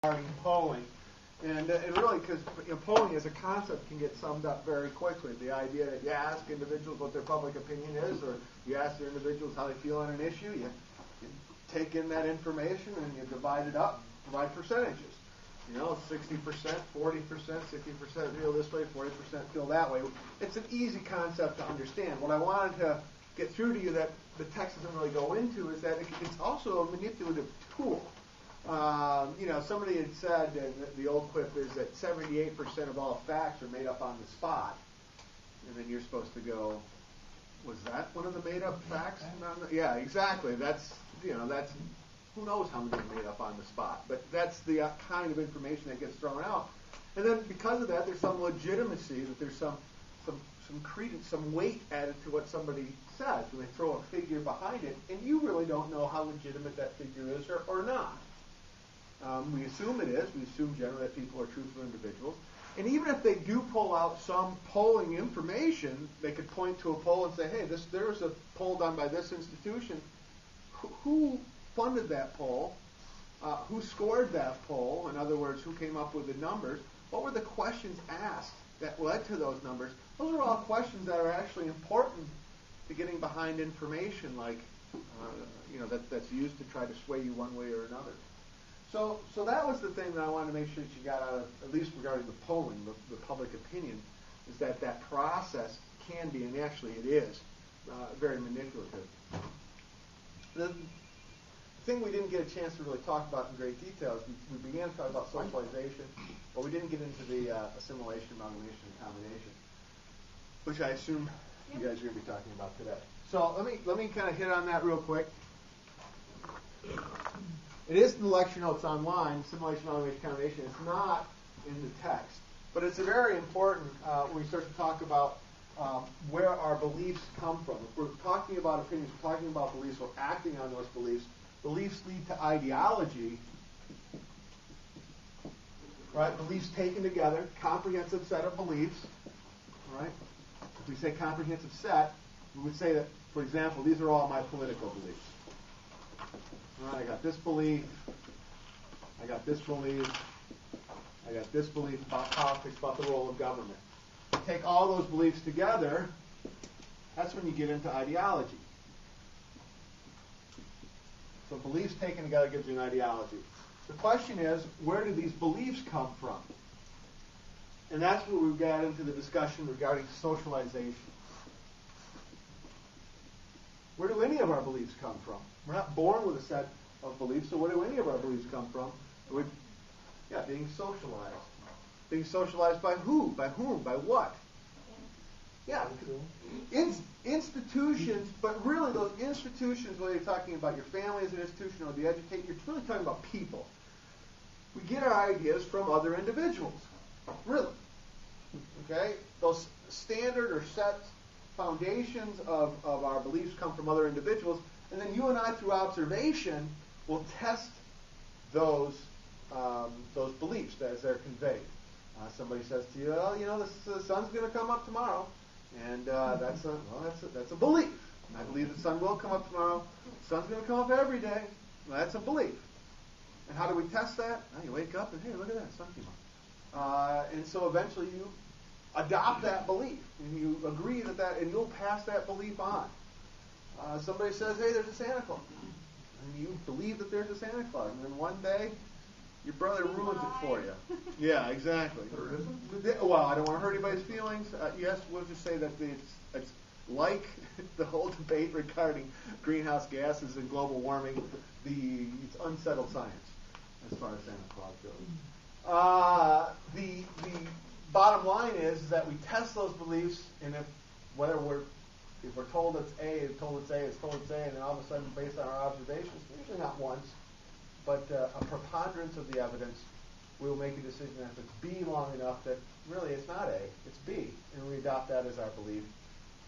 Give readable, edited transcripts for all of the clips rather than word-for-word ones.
regarding polling. And really, because polling as a concept can get summed up very quickly. The idea that you ask individuals what their public opinion is, or you ask their individuals how they feel on an issue, you take in that information and you divide it up, provide percentages. 60%, 40%, 60% feel this way, 40% feel that way. It's an easy concept to understand. What I wanted to get through to you that the text doesn't really go into is that it's also a manipulative tool. Somebody had said, and the old quip is that 78% of all facts are made up on the spot. And then you're supposed to go, was that one of the made-up facts? Yeah, exactly. That's who knows how many are made up on the spot. But that's the kind of information that gets thrown out. And then because of that, there's some legitimacy, that there's some credence, some weight added to what somebody says when they throw a figure behind it, and you really don't know how legitimate that figure is or not. We assume it is. We assume generally that people are truthful individuals. And even if they do pull out some polling information, they could point to a poll and say, hey, there was a poll done by this institution. Who funded that poll? Who scored that poll? In other words, who came up with the numbers? What were the questions asked that led to those numbers? Those are all questions that are actually important to getting behind information like, that's used to try to sway you one way or another. So that was the thing that I wanted to make sure that you got out of, at least regarding the polling, the public opinion, is that process can be, and actually it is, very manipulative. The thing we didn't get a chance to really talk about in great detail is we began to talk about socialization, but we didn't get into the assimilation, amalgamation, and combination, which I assume you guys are going to be talking about today. So let me kind of hit on that real quick. It is in the lecture notes online, assimilation, amalgamation, combination. It's not in the text. But it's very important when we start to talk about where our beliefs come from. If we're talking about opinions, we're talking about beliefs, we're acting on those beliefs. Beliefs lead to ideology, right? Beliefs taken together, comprehensive set of beliefs, right? If we say comprehensive set, we would say that, for example, these are all my political beliefs. All right, I got this belief, I got this belief, I got this belief about politics, about the role of government. Take all those beliefs together, that's when you get into ideology. So beliefs taken together gives you an ideology. The question is, where do these beliefs come from? And that's where we got into the discussion regarding socialization. Where do any of our beliefs come from? We're not born with a set of beliefs, so where do any of our beliefs come from? Being socialized. Being socialized by who? By whom? By what? Yeah, institutions, but really those institutions, whether you're talking about your family as an institution or the education, you're really talking about people. We get our ideas from other individuals. Really. Okay? Those standard or set foundations of our beliefs come from other individuals, and then you and I, through observation, will test those beliefs as they're conveyed. Somebody says to you, the sun's going to come up tomorrow, and that's a belief. I believe the sun will come up tomorrow. The sun's going to come up every day. Well, that's a belief. And how do we test that? Well, you wake up and, hey, look at that, sun came up. And so eventually you adopt that belief, and you agree and you'll pass that belief on. Somebody says, hey, there's a Santa Claus. And you believe that there's a Santa Claus. And then one day, your brother ruins it for you. Yeah, exactly. There isn't? Well, I don't want to hurt anybody's feelings. Yes, we'll just say that it's like the whole debate regarding greenhouse gases and global warming. It's unsettled science as far as Santa Claus goes. The bottom line is that we test those beliefs, and if we're told it's A, it's told it's A, it's told it's A, and then all of a sudden, based on our observations, usually not once, but a preponderance of the evidence, we will make a decision that if it's B long enough that really it's not A, it's B, and we adopt that as our belief,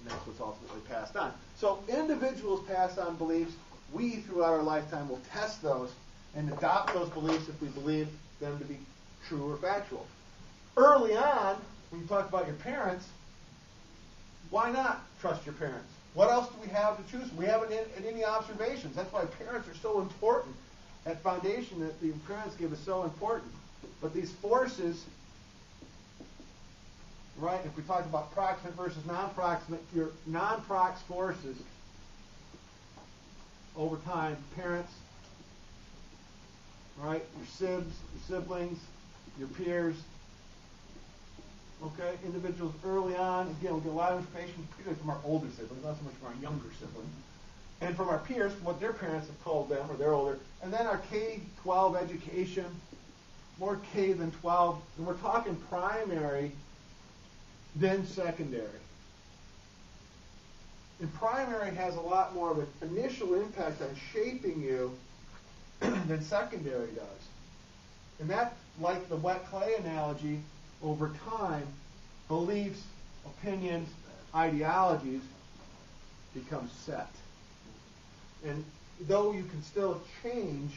and that's what's ultimately passed on. So individuals pass on beliefs. We, throughout our lifetime, will test those and adopt those beliefs if we believe them to be true or factual. Early on, when you talk about your parents, why not trust your parents? What else do we have to choose from? We haven't had any observations. That's why parents are so important that foundation that the parents give is so important. But these forces, right, if we talk about proximate versus non-proximate, your non-prox forces over time, parents, right, your siblings, your peers, okay, individuals early on. Again, we get a lot of information, particularly from our older siblings, not so much from our younger siblings, and from our peers, from what their parents have told them, or they're older. And then our K-12 education, more K than 12, and we're talking primary, then secondary. And primary has a lot more of an initial impact on shaping you than secondary does. And that, like the wet clay analogy, over time, beliefs, opinions, ideologies become set. And though you can still change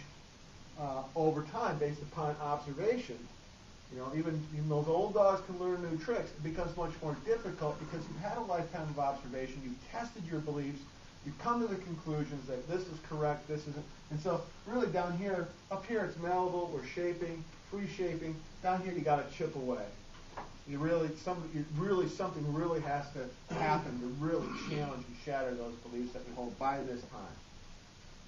over time based upon observation, even those old dogs can learn new tricks, it becomes much more difficult because you've had a lifetime of observation, you've tested your beliefs, you've come to the conclusions that this is correct, this isn't. And so really down here, up here it's malleable, we're shaping, free shaping. Down here you got to chip away. Something really has to happen to really challenge and shatter those beliefs that we hold by this time.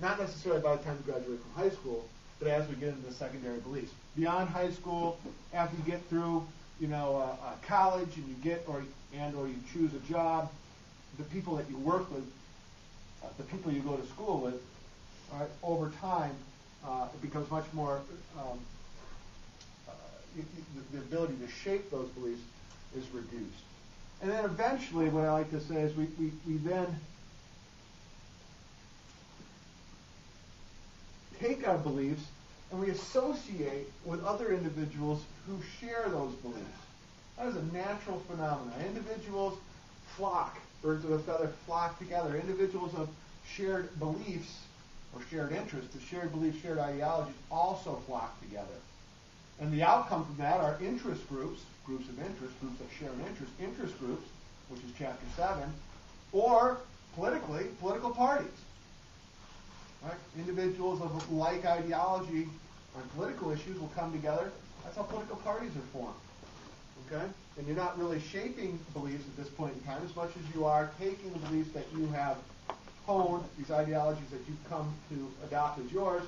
Not necessarily by the time you graduate from high school, but as we get into the secondary beliefs. Beyond high school, after you get through, college and you choose a job, the people that you work with, the people you go to school with, over time, it becomes much more, the ability to shape those beliefs is reduced. And then eventually, what I like to say is we then take our beliefs and we associate with other individuals who share those beliefs. That is a natural phenomenon. Individuals flock, birds of a feather flock together. Individuals of shared beliefs or shared interests, the shared beliefs, shared ideologies also flock together. And the outcome from that are interest groups, groups of interest, groups of shared interest groups, which is chapter 7, or political parties. Right? Individuals of like ideology on political issues will come together. That's how political parties are formed. Okay? And you're not really shaping beliefs at this point in time as much as you are taking the beliefs that you have honed, these ideologies that you've come to adopt as yours,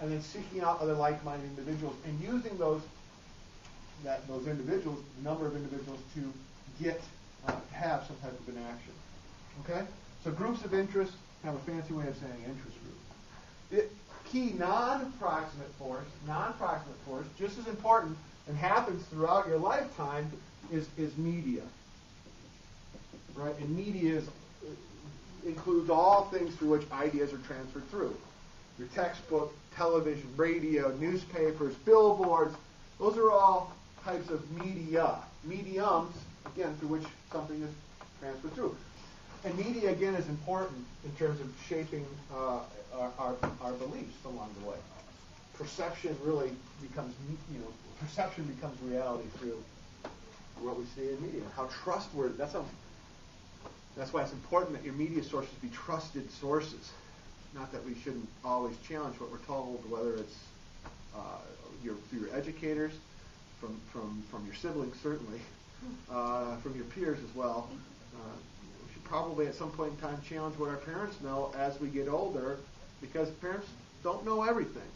and then seeking out other like-minded individuals and using those individuals, the number of individuals, to have some type of an action. Okay? So groups of interest have a fancy way of saying interest group. The key non-proximate force, just as important and happens throughout your lifetime, is media. Right? And media includes all things through which ideas are transferred through. Your textbook, television, radio, newspapers, billboards, those are all types of media. Mediums, again, through which something is transferred through. And media, again, is important in terms of shaping our beliefs along the way. Perception really becomes, perception becomes reality through what we see in media. How trustworthy, that's why it's important that your media sources be trusted sources. Not that we shouldn't always challenge what we're told, whether it's through your educators, from your siblings certainly, from your peers as well. We should probably at some point in time challenge what our parents know as we get older, because parents don't know everything.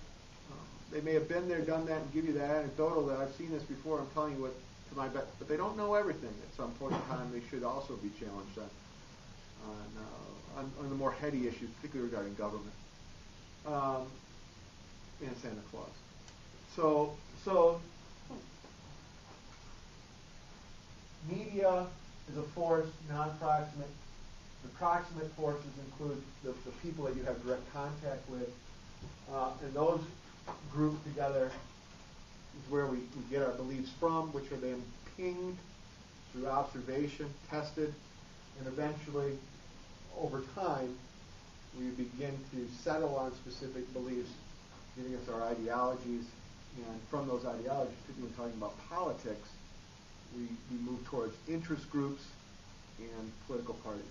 They may have been there, done that, and give you that anecdotal that I've seen this before, I'm telling you what to my bet, but they don't know everything. At some point in time, they should also be challenged on the more heady issues, particularly regarding government and Santa Claus. So media is a force, non-proximate. The proximate forces include the people that you have direct contact with, and those grouped together is where we get our beliefs from, which are then pinged through observation, tested, and eventually, over time, we begin to settle on specific beliefs, giving us our ideologies, and from those ideologies, particularly when talking about politics, we move towards interest groups and political parties.